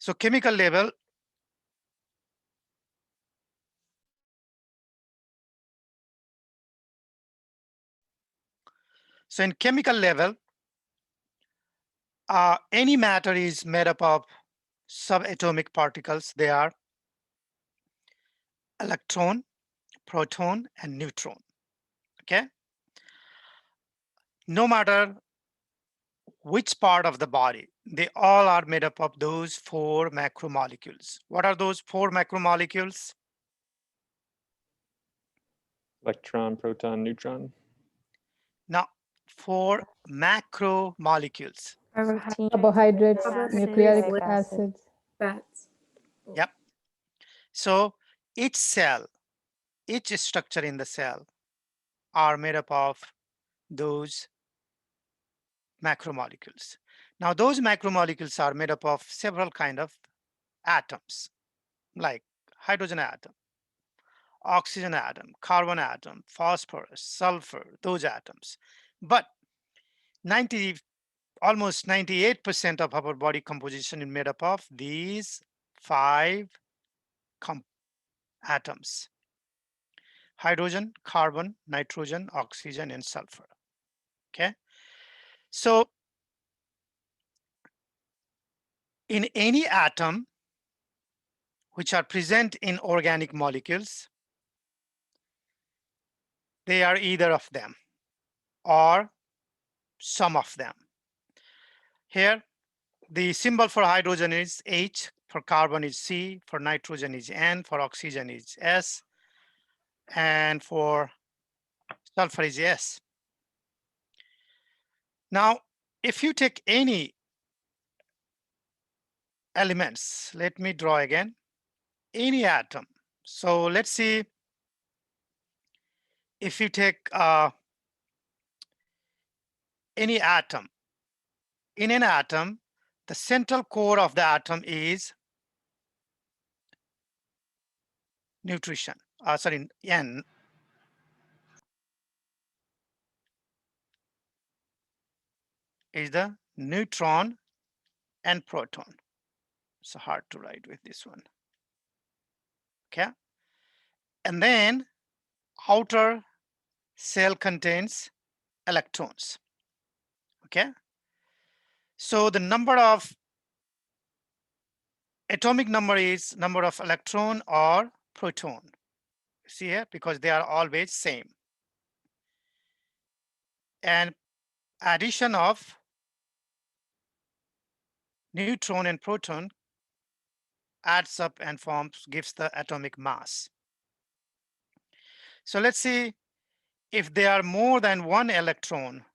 So chemical level, so in chemical level, any matter is made up of subatomic particles. They are electron, proton, and neutron. Okay. No matter which part of the body, they all are made up of those 4 macromolecules. What are those 4 macromolecules? Electron, proton, neutron. Now, 4 macromolecules. Carbohydrates, nucleic acids. Fats. Yep. So each cell, each structure in the cell are made up of those macromolecules. Now, those macromolecules are made up of several kind of atoms, like hydrogen atom, oxygen atom, carbon atom, phosphorus, sulfur, those atoms. But almost 98% of our body composition is made up of these 5 atoms: hydrogen, carbon, nitrogen, oxygen, and sulfur. Okay. So in any atom which are present in organic molecules, they are either of them or some of them. Here, the symbol for hydrogen is H, for carbon is C, for nitrogen is N, for oxygen is S, and for sulfur is S. Now, if you take any elements, let me draw again, any atom. So let's see, if you take any atom, in an atom, the central core of the atom is nutrition, N. Is the neutron and proton. It's hard to write with this one. Okay. And then outer cell contains electrons. Okay. So the number of atomic number is number of electron or proton. See here, because they are always same. And addition of neutron and proton adds up and gives the atomic mass. So let's see, if there are more than 1 electron,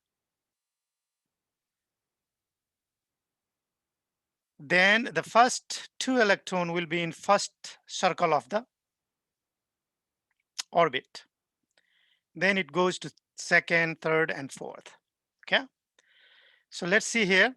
then the first 2 electron will be in first circle of the orbit. Then it goes to second, third, and fourth. Okay. So let's see here.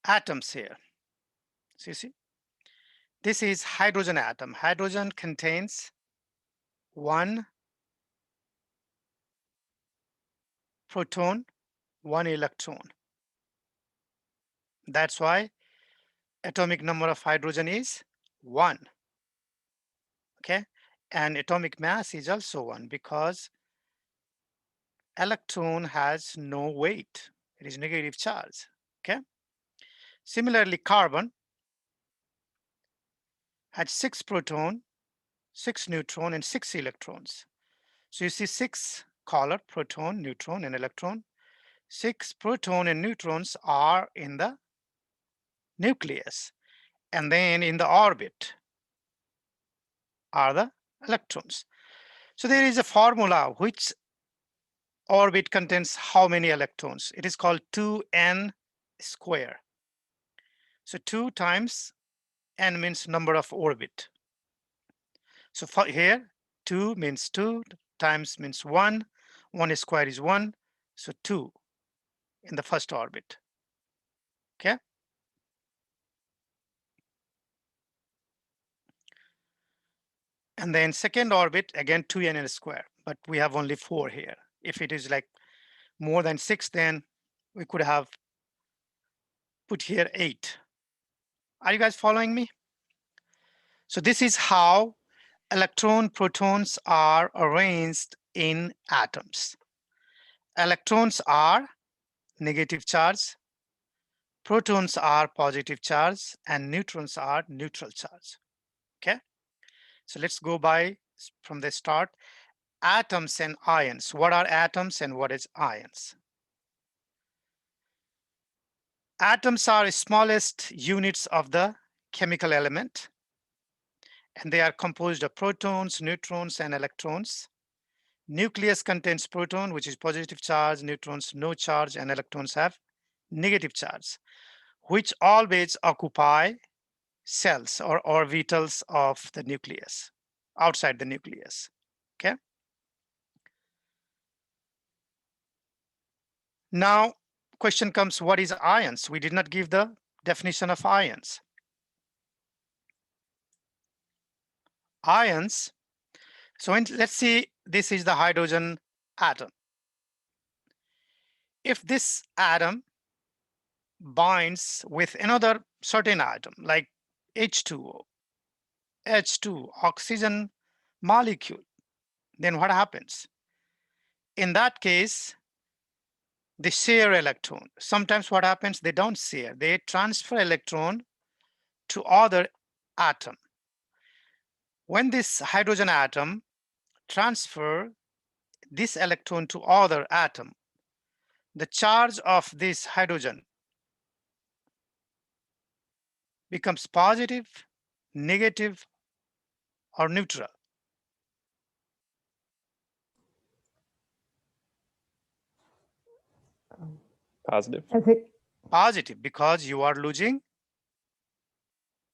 Atoms here. So you see, this is hydrogen atom. Hydrogen contains 1 proton, 1 electron. That's why atomic number of hydrogen is 1. Okay. And atomic mass is also 1 because electron has no weight. It is negative charge. Okay. Similarly, carbon had 6 proton, 6 neutron, and 6 electrons. So you see 6 color, proton, neutron, and electron. 6 proton and neutrons are in the nucleus, and then in the orbit are the electrons. So there is a formula which orbit contains how many electrons. It is called 2n square. So 2 times n means number of orbit. So for here, 2 means 2 times means 1. 1 square is 1. So 2 in the first orbit. Okay. And then second orbit, again 2n square, but we have only 4 here. If it is like more than 6, then we could have put here 8. Are you guys following me? So this is how protons are arranged in atoms. Electrons are negative charge, protons are positive charge, and neutrons are neutral charge. Okay, so let's go by from the start. Atoms and ions. What are atoms and what is ions? Atoms are smallest units of the chemical element, and they are composed of protons, neutrons, and electrons. Nucleus contains proton, which is positive charge, neutrons no charge, and electrons have negative charge, which always occupy cells or orbitals of the nucleus, outside the nucleus. Okay. Now, question comes, what is ions? We did not give the definition of ions. Ions, so let's see, this is the hydrogen atom. If this atom binds with another certain atom like H2O, H2, oxygen molecule, then what happens? In that case, they share electron. Sometimes what happens, they don't share, they transfer electron to other atom. When this hydrogen atom transfer this electron to other atom, the charge of this hydrogen becomes positive, negative, or neutral. Positive. I think Positive, because you are losing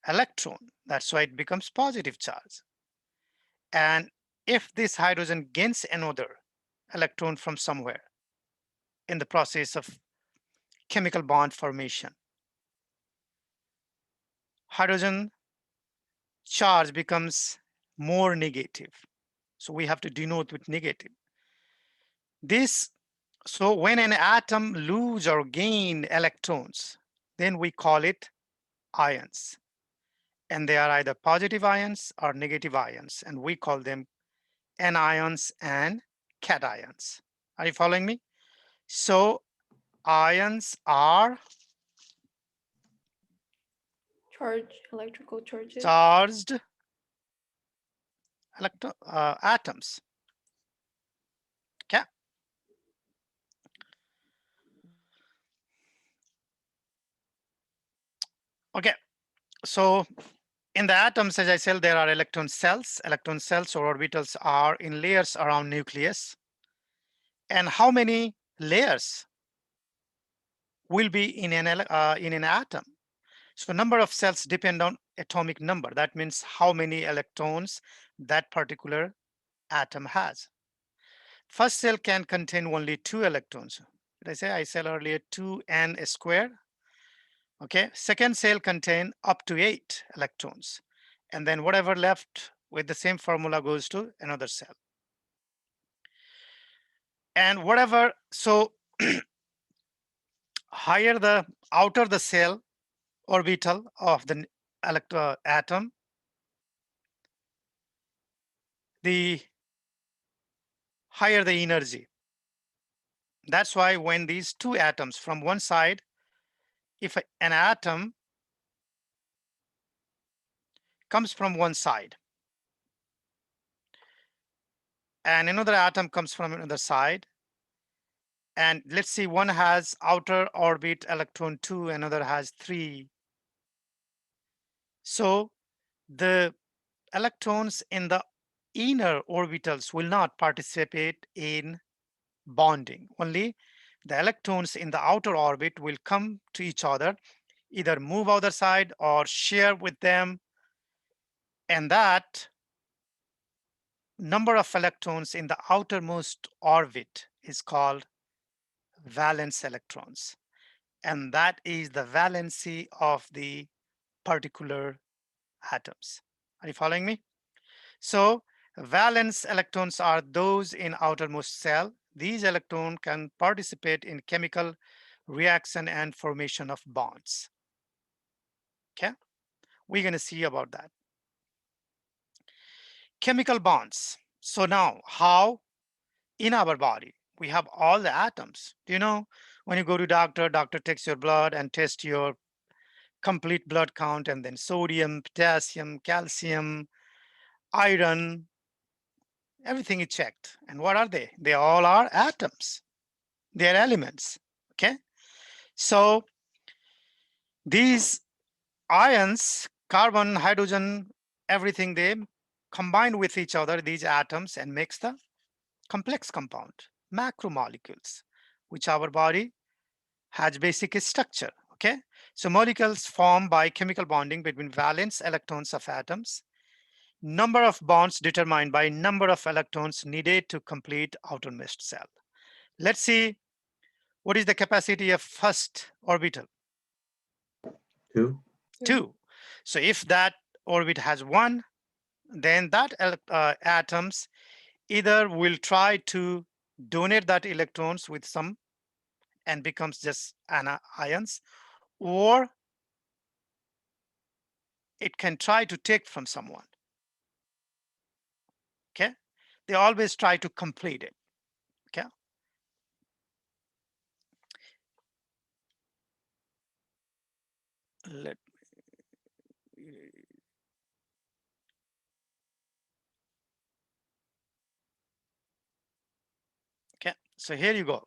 electron. That's why it becomes positive charge. And if this hydrogen gains another electron from somewhere in the process of chemical bond formation, hydrogen charge becomes more negative. So we have to denote with negative. This, so when an atom lose or gain electrons, then we call it ions. And they are either positive ions or negative ions, and we call them anions and cations. Are you following me? So ions are Electrical charges. charged atoms. Okay. Okay. So in the atoms, as I said, there are electron cells. Electron cells or orbitals are in layers around nucleus. And how many layers will be in an atom? So number of cells depend on atomic number. That means how many electrons that particular atom has. First cell can contain only 2 electrons. Did I say? I said earlier 2n squared. Okay. Second cell contain up to 8 electrons. And then whatever left with the same formula goes to another cell. And whatever, so higher the outer the cell orbital of the atom, the higher the energy. That's why when these two atoms from one side, if an atom comes from one side and another atom comes from another side, and let's see, one has outer orbit electron 2, another has 3. So the electrons in the inner orbitals will not participate in bonding. Only the electrons in the outer orbit will come to each other, either move other side or share with them. And that number of electrons in the outermost orbit is called valence electrons. And that is the valency of the particular atoms. Are you following me? So Valence electrons are those in outermost cell. These electrons can participate in chemical reaction and formation of bonds. Okay, we're going to see about that. Chemical bonds. So now, how in our body we have all the atoms. Do you know when you go to doctor, doctor takes your blood and test your complete blood count, and then sodium, potassium, calcium, iron, everything is checked. And what are they? They all are atoms. They are elements. Okay. So these ions, carbon, hydrogen, everything, they combine with each other, these atoms, and makes the complex compound, macromolecules, which our body has basic structure. Okay. So molecules formed by chemical bonding between valence electrons of atoms. Number of bonds determined by number of electrons needed to complete outermost cell. Let's see what is the capacity of first orbital. 2. 2. So if that orbit has 1, then that atoms either will try to donate that electrons with some and becomes just ions, or it can try to take from someone. Okay, they always try to complete it. Okay, let me, okay, so here you go.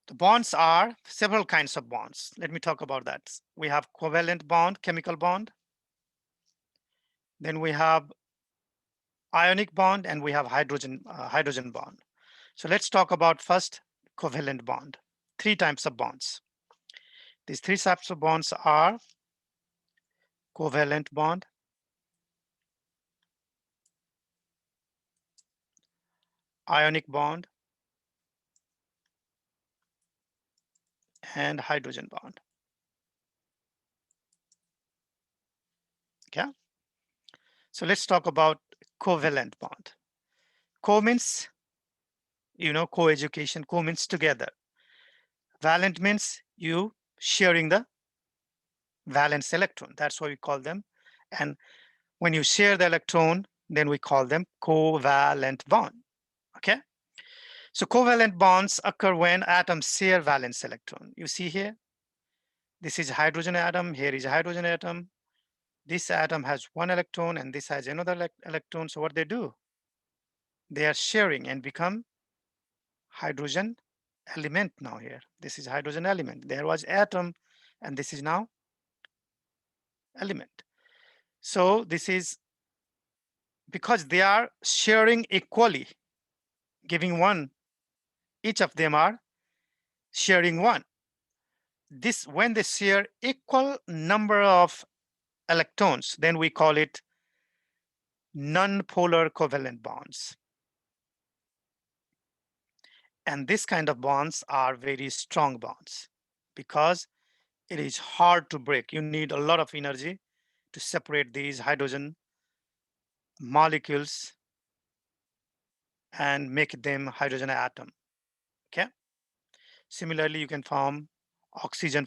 The bonds are several kinds of bonds. Let me talk about that. We have covalent bond, chemical bond. Then we have ionic bond, and we have hydrogen bond. So let's talk about first covalent bond. 3 types of bonds. These 3 types of bonds are covalent bond, ionic bond, and hydrogen bond. Okay. So let's talk about covalent bond. Co means, you know, co-education. Co means together. Valent means you sharing the valence electron. That's why we call them. And when you share the electron, then we call them covalent bond. Okay. So covalent bonds occur when atoms share valence electron. You see here, this is hydrogen atom. Here is a hydrogen atom. This atom has 1 electron and this has another electron. So what they do? They are sharing and become hydrogen element now here. This is hydrogen element. There was atom and this is now element. So this is because they are sharing equally, giving 1. Each of them are sharing 1. This, when they share equal number of electrons, then we call it non-polar covalent bonds. And this kind of bonds are very strong bonds because it is hard to break. You need a lot of energy to separate these hydrogen molecules and make them hydrogen atom. Okay. Similarly, you can form oxygen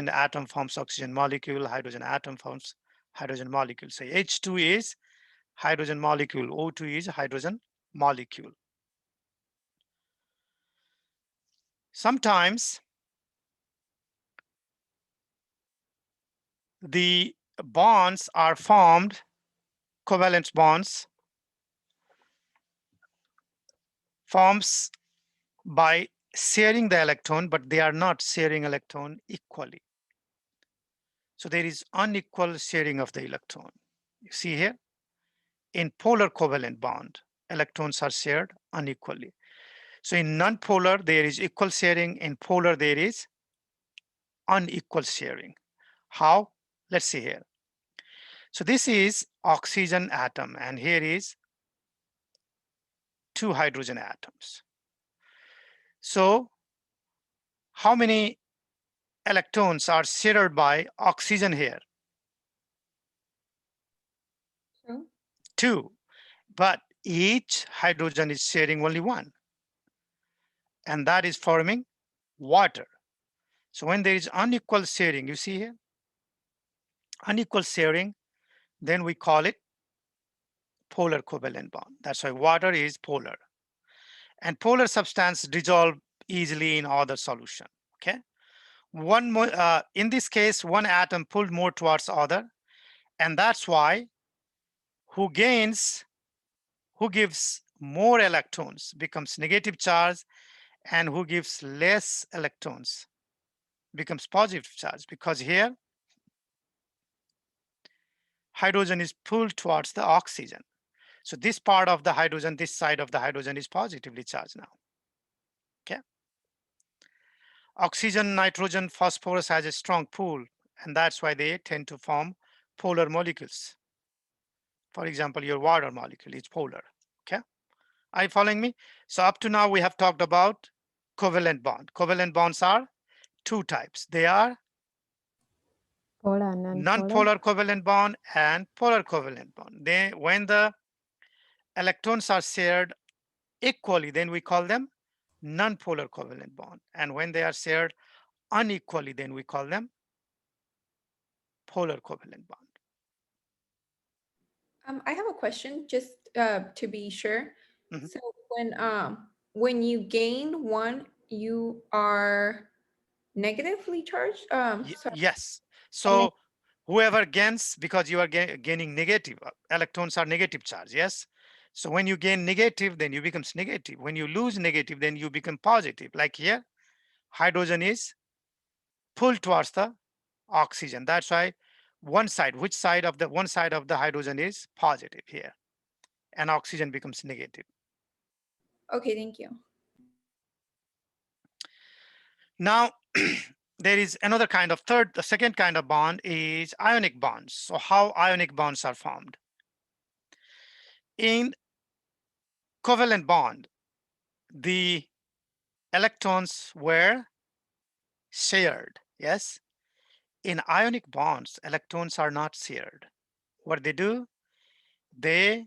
atom forms oxygen molecule, hydrogen atom forms hydrogen molecule. So H2 is hydrogen molecule, O2 is hydrogen molecule. Sometimes the bonds are formed, covalent bonds forms by sharing the electron, but they are not sharing electron equally. So there is unequal sharing of the electron. You see here, in polar covalent bond, electrons are shared unequally. So in non-polar, there is equal sharing. In polar, there is unequal sharing. How? Let's see here. So this is oxygen atom, and here is 2 hydrogen atoms. So how many electrons are shared by oxygen here? True. 2. But each hydrogen is sharing only 1. And that is forming water. So when there is unequal sharing, you see here, unequal sharing, then we call it polar covalent bond. That's why water is polar. And polar substance dissolve easily in other solution. Okay. One more, in this case, one atom pulled more towards other, and that's why who gives more electrons becomes negative charge, and who gives less electrons becomes positive charge, because here hydrogen is pulled towards the oxygen. So this part of the hydrogen, this side of the hydrogen is positively charged now. Okay. Oxygen, nitrogen, phosphorus has a strong pull, and that's why they tend to form polar molecules. For example, your water molecule is polar. Okay. Are you following me? So up to now we have talked about covalent bond. Covalent bonds are 2 types. They are Polar and non-polar. non-polar covalent bond and polar covalent bond. When the electrons are shared equally, then we call them non-polar covalent bond. And when they are shared unequally, then we call them polar covalent bond. I have a question just to be sure. Mhm. So when you gain one, you are negatively charged. Sorry. Yes. So whoever gains, because you are gaining negative, electrons are negative charge, yes? So when you gain negative, then you becomes negative. When you lose negative, then you become positive. Like here, hydrogen is pulled towards the oxygen. That's why one side of the hydrogen is positive here, and oxygen becomes negative. Okay, thank you. Now, there is another kind of the second kind of bond is ionic bonds. So how ionic bonds are formed? In covalent bond, the electrons were shared, yes? In ionic bonds, electrons are not shared. What they do? They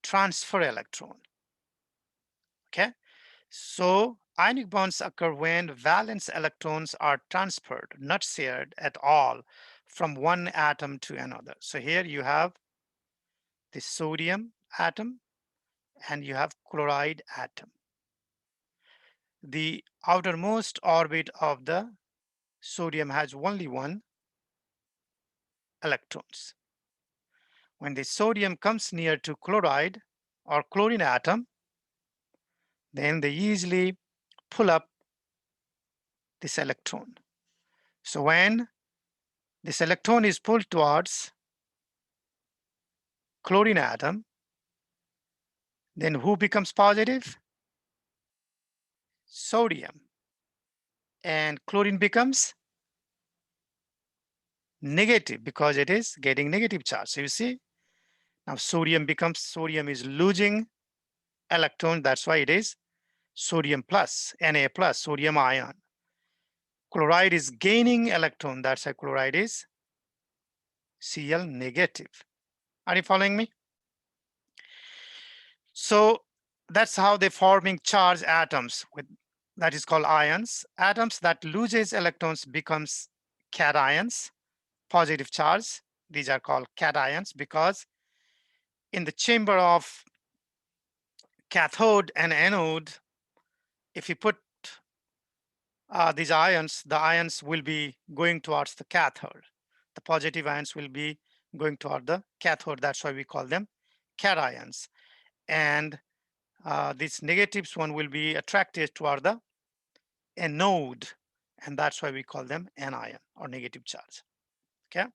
transfer electron, okay? So ionic bonds occur when valence electrons are transferred, not shared at all, from one atom to another. So here you have the sodium atom and you have chloride atom. The outermost orbit of the sodium has only 1 electrons. When the sodium comes near to chloride or chlorine atom, then they easily pull up this electron. So when this electron is pulled towards chlorine atom, then who becomes positive? Sodium. And chlorine becomes negative because it is getting negative charge. So you see, now sodium is losing electron. That's why it is sodium plus, Na plus, sodium ion. Chloride is gaining electron. That's why chloride is Cl negative. Are you following me? So that's how they're forming charged atoms that is called ions. Atoms that loses electrons becomes cations, positive charge. These are called cations because in the chamber of cathode and anode, if you put these ions, the ions will be going towards the cathode. The positive ions will be going toward the cathode. That's why we call them cations. And these negatives one will be attracted toward the anode. And that's why we call them anion or negative charge. Okay.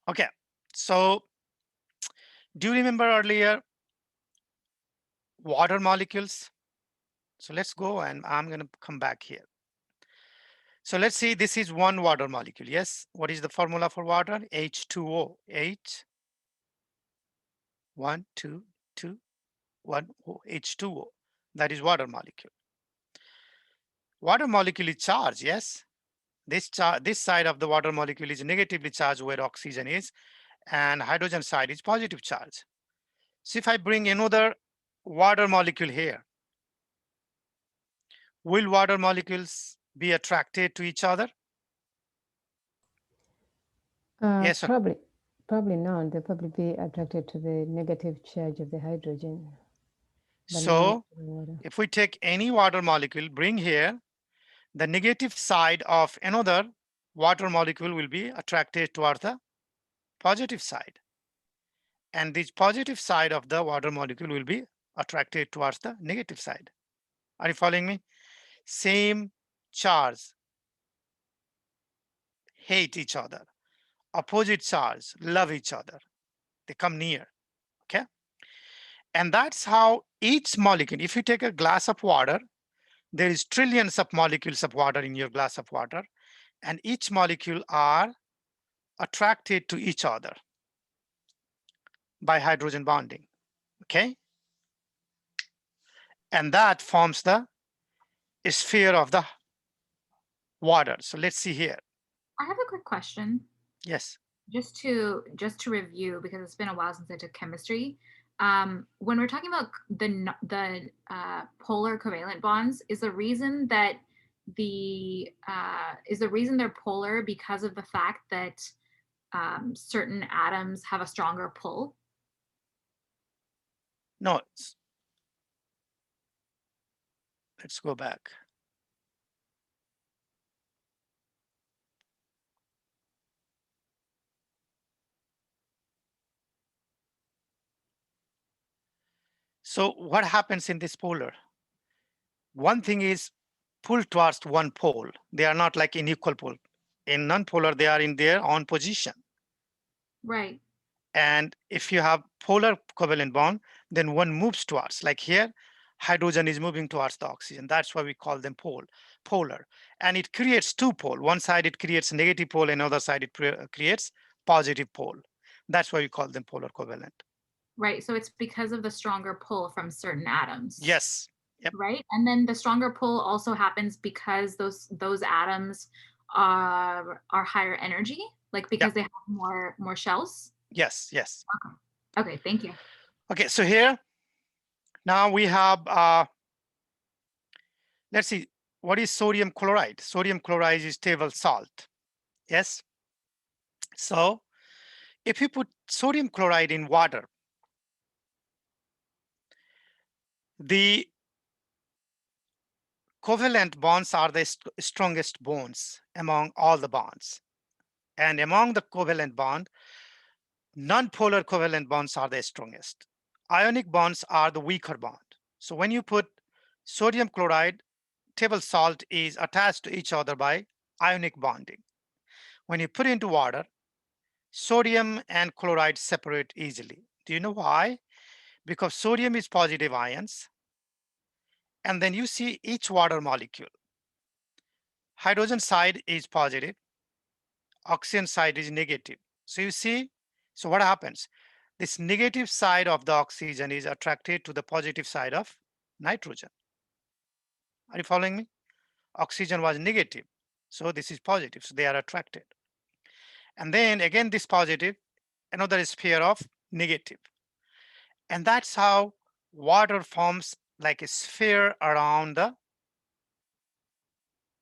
Okay. So do you remember earlier water molecules? So let's go and I'm going to come back here. So let's see, this is one water molecule. Yes. What is the formula for water? H2O. H, 1, 2, 2, 1, O, H2O. That is water molecule. Water molecule is charged, yes. This side of the water molecule is negatively charged where oxygen is, and hydrogen side is positive charge. So if I bring another water molecule here, will water molecules be attracted to each other? Yes or no? Probably not. They'll probably be attracted to the negative charge of the hydrogen. but not So to the water. if we take any water molecule, bring here, the negative side of another water molecule will be attracted toward the positive side. And this positive side of the water molecule will be attracted towards the negative side. Are you following me? Same charge hate each other. Opposite charge love each other. They come near. Okay. And that's how each molecule, if you take a glass of water, there is trillions of molecules of water in your glass of water, and each molecule are attracted to each other by hydrogen bonding. Okay. And that forms the sphere of the water. So let's see here. I have a quick question. Yes. Just to review, because it's been a while since I took chemistry. When we're talking about the polar covalent bonds, is the reason that they're polar because of the fact that certain atoms have a stronger pull? No. Let's go back. So what happens in this polar? One thing is pull towards one pole. They are not like in equal pole. In non-polar, they are in their own position. Right. And if you have polar covalent bond, then one moves towards, like here, hydrogen is moving towards the oxygen. That's why we call them polar. And it creates two pole. One side it creates negative pole, and other side it creates positive pole. That's why we call them polar covalent. Right. So it's because of the stronger pull from certain atoms. Yes. Yep. Right. And then the stronger pull also happens because those atoms are higher energy, like because they have more shells. Yes. Yes. Okay. Thank you. Okay. So here, now we have, let's see, what is sodium chloride? Sodium chloride is table salt. Yes. So if you put sodium chloride in water, the covalent bonds are the strongest bonds among all the bonds. And among the covalent bond, non-polar covalent bonds are the strongest. Ionic bonds are the weaker bond. So when you put sodium chloride, table salt is attached to each other by ionic bonding. When you put into water, sodium and chloride separate easily. Do you know why? Because sodium is positive ions. And then you see each water molecule. Hydrogen side is positive. Oxygen side is negative. So you see, so what happens? This negative side of the oxygen is attracted to the positive side of nitrogen. Are you following me? Oxygen was negative, so this is positive, so they are attracted. And then again, this positive, another sphere of negative. And that's how water forms like a sphere around the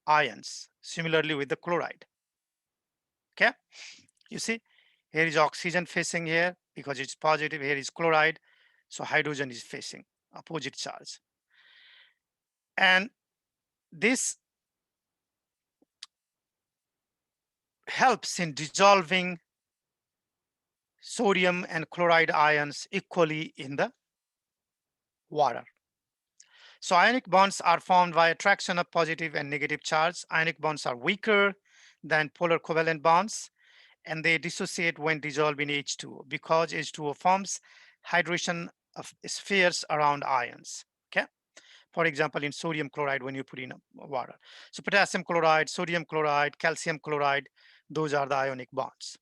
ions, similarly with the chloride. Okay, you see, here is oxygen facing here because it's positive, here is chloride, so hydrogen is facing opposite charge. And this helps in dissolving sodium and chloride ions equally in the water. So ionic bonds are formed by attraction of positive and negative charge. Ionic bonds are weaker than polar covalent bonds, and they dissociate when dissolved in H2O because H2O forms hydration of spheres around ions. Okay. For example, in sodium chloride, when you put in water. So potassium chloride, sodium chloride, calcium chloride, those are the ionic bonds.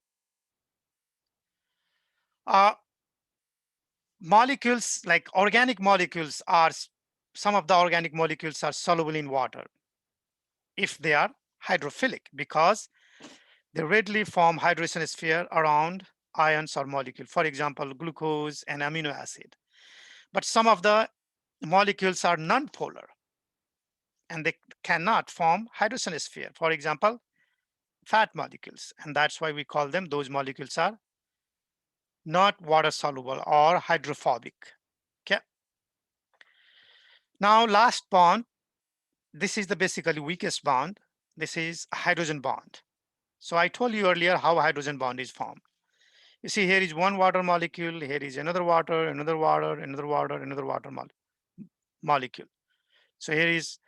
Molecules like organic molecules are some of the organic molecules are soluble in water if they are hydrophilic, because they readily form hydrogen sphere around ions or molecule, for example, glucose and amino acid. But some of the molecules are non-polar and they cannot form hydrogen sphere, for example, fat molecules. And that's why we call them, those molecules are not water soluble or hydrophobic. Okay. Now, last bond, this is the basically weakest bond. This is a hydrogen bond. So I told you earlier how hydrogen bond is formed. You see, here is one water molecule, here is another water, another water, another water, another water molecule. So here is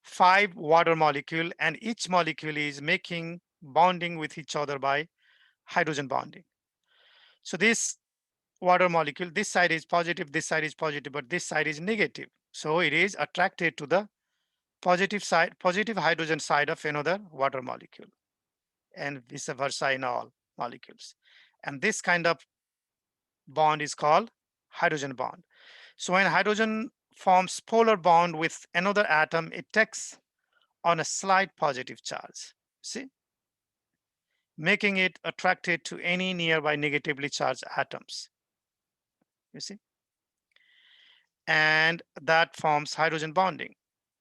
5 water molecule, and each molecule is making bonding with each other by hydrogen bonding. So this water molecule, this side is positive, this side is positive, but this side is negative. So it is attracted to the positive side, positive hydrogen side of another water molecule, and vice versa in all molecules. And this kind of bond is called hydrogen bond. So when hydrogen forms polar bond with another atom, it takes on a slight positive charge, see, making it attracted to any nearby negatively charged atoms, you see, and that forms hydrogen bonding,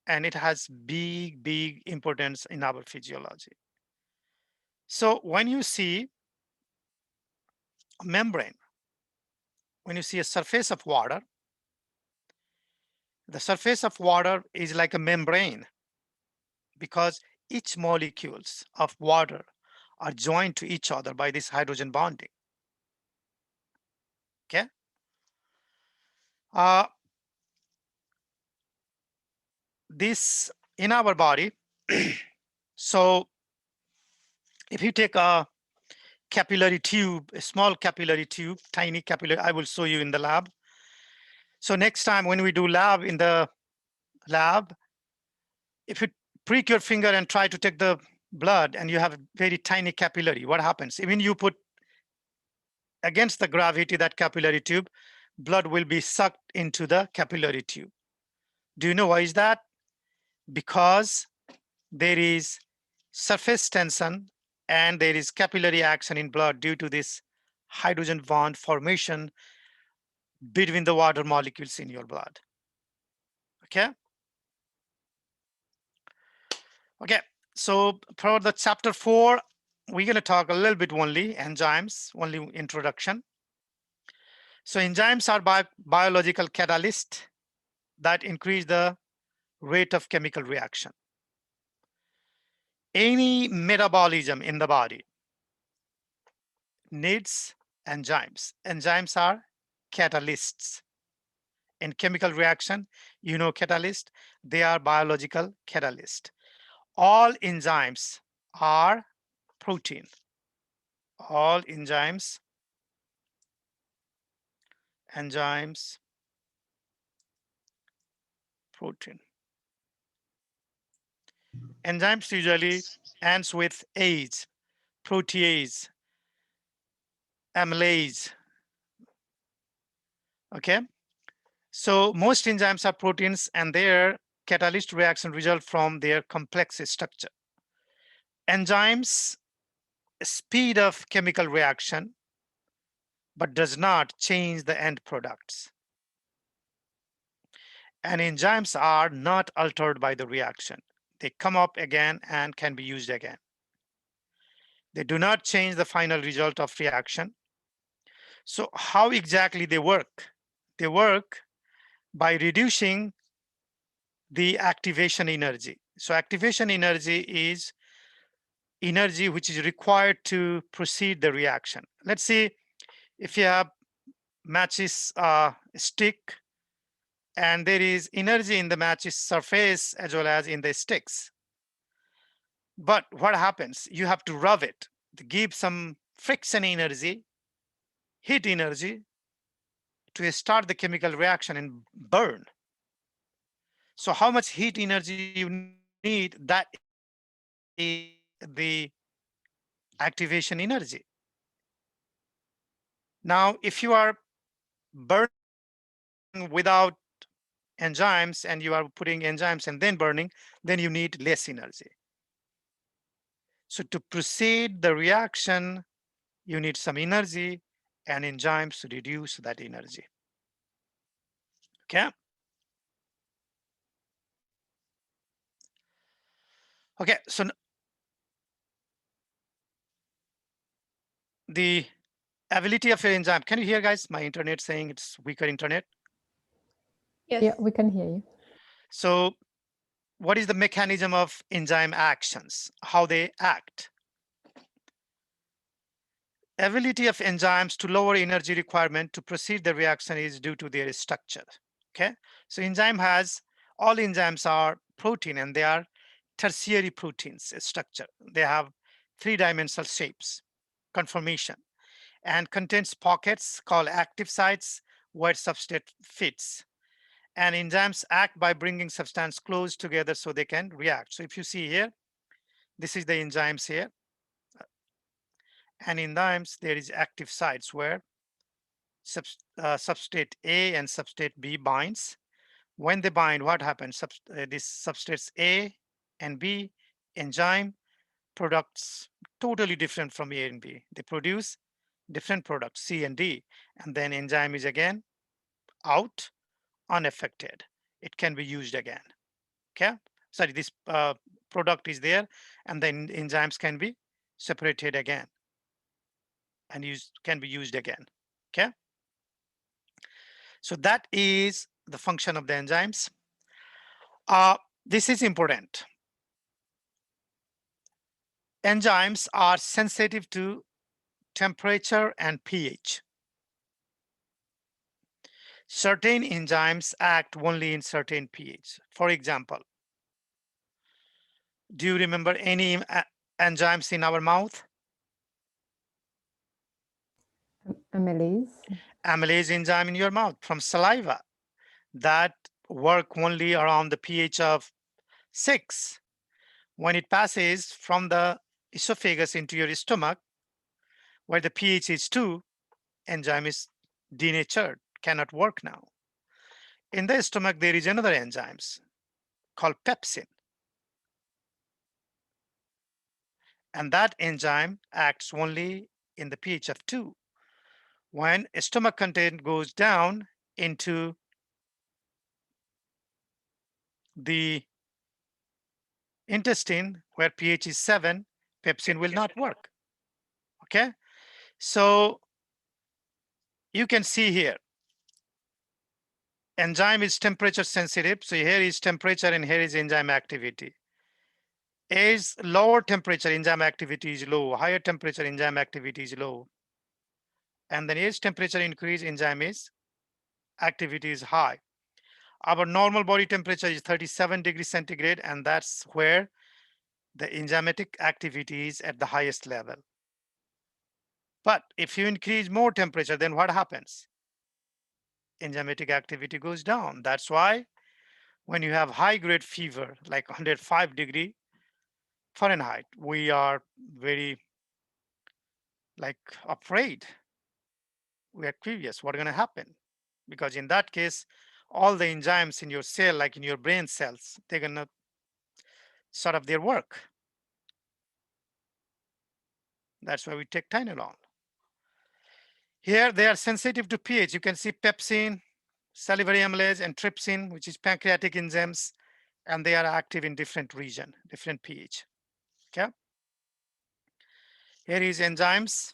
and it has big importance in our physiology. So when you see a membrane, when you see a surface of water, the surface of water is like a membrane because each molecules of water are joined to each other by this hydrogen bonding. Okay. This in our body. So if you take a capillary tube, a small capillary tube, tiny capillary, I will show you in the lab. So next time when we do lab in the lab, if you prick your finger and try to take the blood and you have a very tiny capillary, what happens? Even you put against the gravity that capillary tube, blood will be sucked into the capillary tube. Do you know why is that? Because there is surface tension and there is capillary action in blood due to this hydrogen bond formation between the water molecules in your blood. Okay. Okay. So for the chapter 4, we're going to talk a little bit only enzymes, only introduction. So enzymes are biological catalysts that increase the rate of chemical reaction. Any metabolism in the body needs enzymes. Enzymes are catalysts. In chemical reaction, you know catalyst, they are biological catalyst. All enzymes are protein. All enzymes protein. Enzymes usually ends with ase, protease, amylase. Okay. So most enzymes are proteins and their catalyst reaction result from their complex structure. Enzymes speed up chemical reaction, but does not change the end products. And enzymes are not altered by the reaction. They come up again and can be used again. They do not change the final result of reaction. So how exactly they work? They work by reducing the activation energy. So activation energy is energy which is required to proceed the reaction. Let's see if you have matches stick and there is energy in the matches surface as well as in the sticks. But what happens? You have to rub it to give some friction energy, heat energy to start the chemical reaction and burn. So how much heat energy you need, that is the activation energy. Now, if you are burning without enzymes and you are putting enzymes and then burning, then you need less energy. So to proceed the reaction, you need some energy, and enzymes reduce that energy. Okay. Okay, so the ability of your enzyme. Can you hear, guys? My internet saying it's weaker internet. Yes. Yeah, we can hear you. So what is the mechanism of enzyme actions? How they act? Ability of enzymes to lower energy requirement to proceed the reaction is due to their structure. Okay, so all enzymes are protein and they are tertiary proteins structure. They have three-dimensional shapes, conformation, and contains pockets called active sites where substrate fits. And enzymes act by bringing substance close together so they can react. So if you see here, this is the enzymes here. And in enzymes, there is active sites where substrate A and substrate B binds. When they bind, what happens? These substrates A and B, enzyme products totally different from A and B. They produce different products, C and D, and then enzyme is again out, unaffected. It can be used again. Okay, sorry, this product is there, and then enzymes can be separated again and can be used again. Okay, so that is the function of the enzymes. This is important. Enzymes are sensitive to temperature and pH. Certain enzymes act only in certain pH. For example, do you remember any enzymes in our mouth? Amylase. Amylase enzyme in your mouth from saliva that work only around the pH of 6. When it passes from the esophagus into your stomach, where the pH is 2, enzyme is denatured, cannot work now. In the stomach, there is another enzymes called pepsin. And that enzyme acts only in the pH of 2. When stomach content goes down into the intestine where pH is 7, pepsin will not work. Okay, so you can see here, enzyme is temperature sensitive. So here is temperature and here is enzyme activity. As lower temperature, enzyme activity is low. Higher temperature, enzyme activity is low. And then as temperature increase, enzyme activity is high. Our normal body temperature is 37 degrees centigrade, and that's where the enzymatic activity is at the highest level. But if you increase more temperature, then what happens? Enzymatic activity goes down. That's why when you have high grade fever, like 105 degree Fahrenheit, we are very afraid. We are curious what's going to happen, because in that case, all the enzymes in your cell, like in your brain cells, they're going to sort of their work. That's why we take Tylenol. Here they are sensitive to pH. You can see pepsin, salivary amylase, and trypsin, which is pancreatic enzymes, and they are active in different region, different pH. Okay. Here is enzymes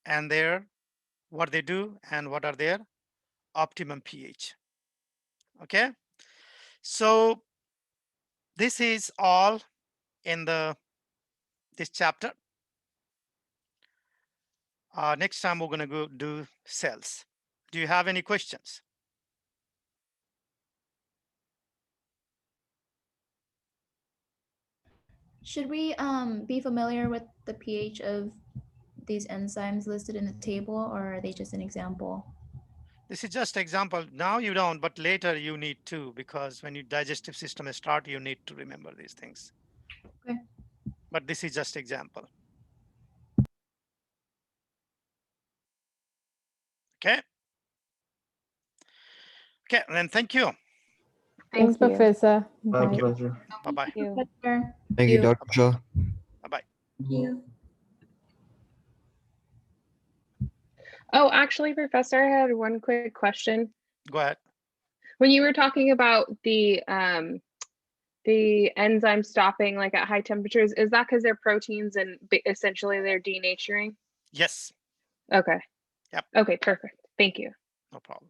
and what they do and what are their optimum pH. Okay. So this is all in this chapter. Next time we're going to go do cells. Do you have any questions? Should we be familiar with the pH of these enzymes listed in the table, or are they just an example? This is just example. Now you don't, but later you need to, because when your digestive system start, you need to remember these things. Okay. But this is just example. Okay. Okay, then thank you. Thanks, Thank you. Professor. My Bye. pleasure. Bye-bye. Thank you. Professor. Thank you, you. Dr. Shah. Bye-bye. Thank you. Oh, actually, Professor, I had one quick question. Go ahead. When you were talking about the enzyme stopping like at high temperatures, is that because they're proteins and essentially they're denaturing? Yes, Okay. Yep. Okay, perfect. Thank you. no problem.